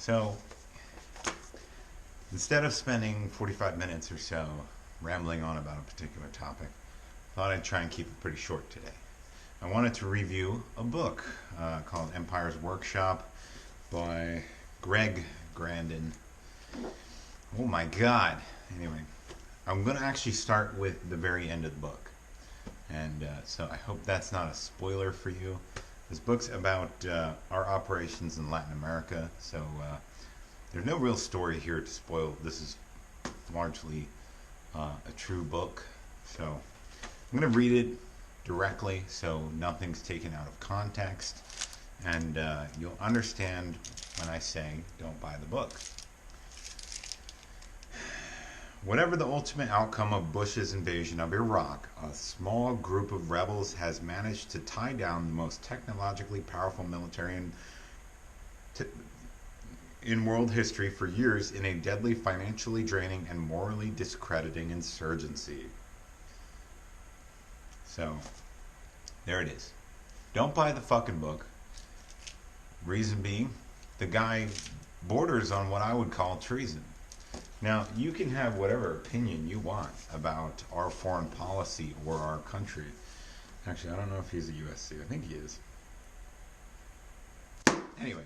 So, instead of spending 45 minutes or so rambling on about a particular topic, I thought I'd try and keep it pretty short today. I wanted to review a book called Empire's Workshop by Greg Grandin. Oh my God. Anyway, I'm going to actually start with the very end of the book. And so I hope that's not a spoiler for you. This book's about our operations in Latin America, so there's no real story here to spoil. This is largely a true book, so I'm going to read it directly so nothing's taken out of context, and you'll understand when I say don't buy the book. Whatever the ultimate outcome of Bush's invasion of Iraq, a small group of rebels has managed to tie down the most technologically powerful military in world history for years in a deadly, financially draining, and morally discrediting insurgency. So, there it is. Don't buy the fucking book. Reason being, the guy borders on what I would call treason. Now, you can have whatever opinion you want about our foreign policy or our country. Actually, I don't know if he's a USC. I think he is. Anyway,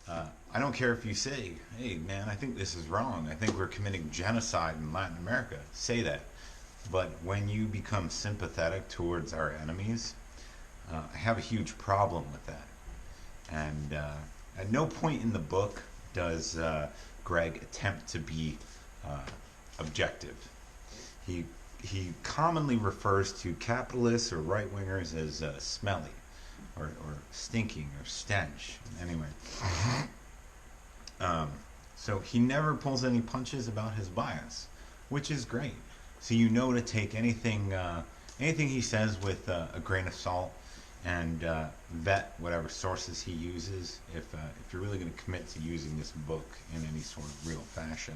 I don't care if you say, hey, man, I think this is wrong. I think we're committing genocide in Latin America. Say that. But when you become sympathetic towards our enemies, I have a huge problem with that. And at no point in the book does Greg attempt to be objective. He commonly refers to capitalists or right-wingers as smelly or stinking or stench. Anyway, so he never pulls any punches about his bias, which is great. So you know to take anything he says with a grain of salt, and vet whatever sources he uses if you're really going to commit to using this book in any sort of real fashion.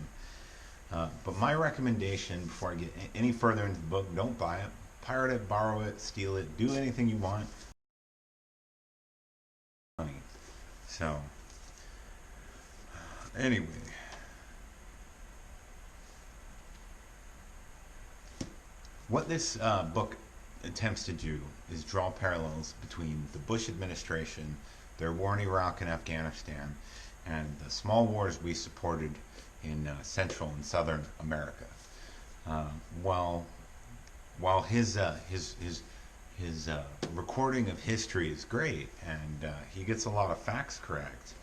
But my recommendation before I get any further into the book, don't buy it. Pirate it, borrow it, steal it, do anything you want. So, anyway. What this book attempts to do is draw parallels between the Bush administration, their war in Iraq and Afghanistan, and the small wars we supported in Central and Southern America. While his recording of history is great, and he gets a lot of facts correct,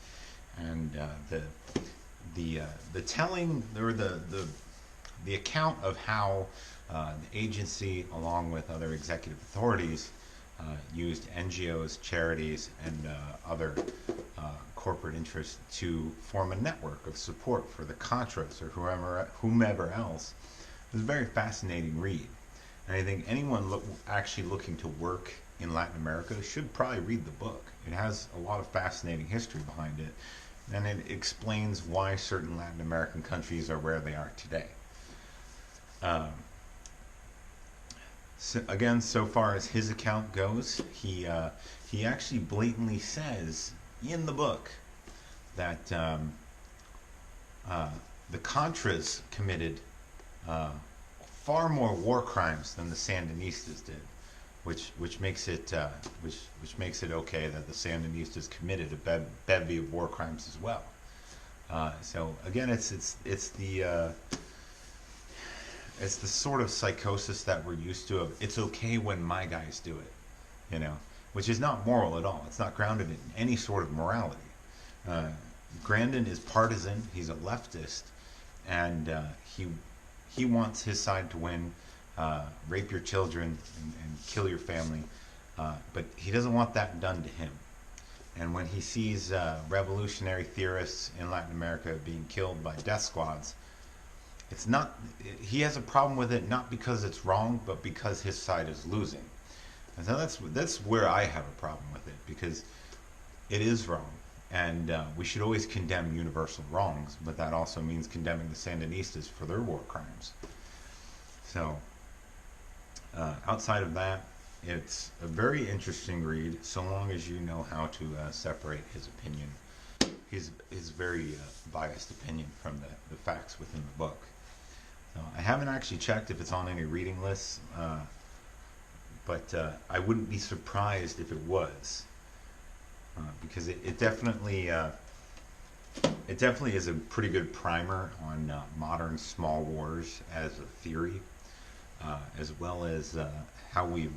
and the telling or the account of how the agency, along with other executive authorities, used NGOs, charities, and other corporate interests to form a network of support for the Contras or whomever else. It was a very fascinating read. And I think anyone actually looking to work in Latin America should probably read the book. It has a lot of fascinating history behind it, and it explains why certain Latin American countries are where they are today. So again, so far as his account goes, he actually blatantly says in the book that the Contras committed far more war crimes than the Sandinistas did, which makes it okay that the Sandinistas committed a bevy of war crimes as well. So again, it's the sort of psychosis that we're used to of it's okay when my guys do it, which is not moral at all. It's not grounded in any sort of morality. Grandin is partisan. He's a leftist, and he wants his side to win, rape your children and kill your family, but he doesn't want that done to him. And when he sees revolutionary theorists in Latin America being killed by death squads, he has a problem with it not because it's wrong, but because his side is losing. And so that's where I have a problem with it, because it is wrong, and we should always condemn universal wrongs, but that also means condemning the Sandinistas for their war crimes. So outside of that, it's a very interesting read, so long as you know how to separate his opinion. his very biased opinion from the facts within the book. So I haven't actually checked if it's on any reading lists, but I wouldn't be surprised if it was, because it definitely is a pretty good primer on modern small wars as a theory, as well as how we've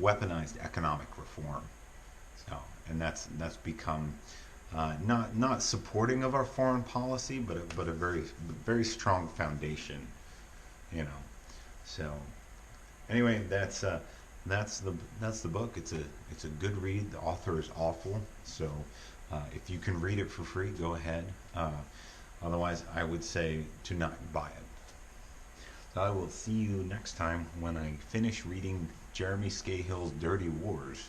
weaponized economic reform. So, and that's become not supporting of our foreign policy, but a very strong foundation. You know. So anyway, that's the book. It's a good read. The author is awful, so if you can read it for free, go ahead. Otherwise, I would say to not buy it. So I will see you next time when I finish reading Jeremy Scahill's Dirty Wars.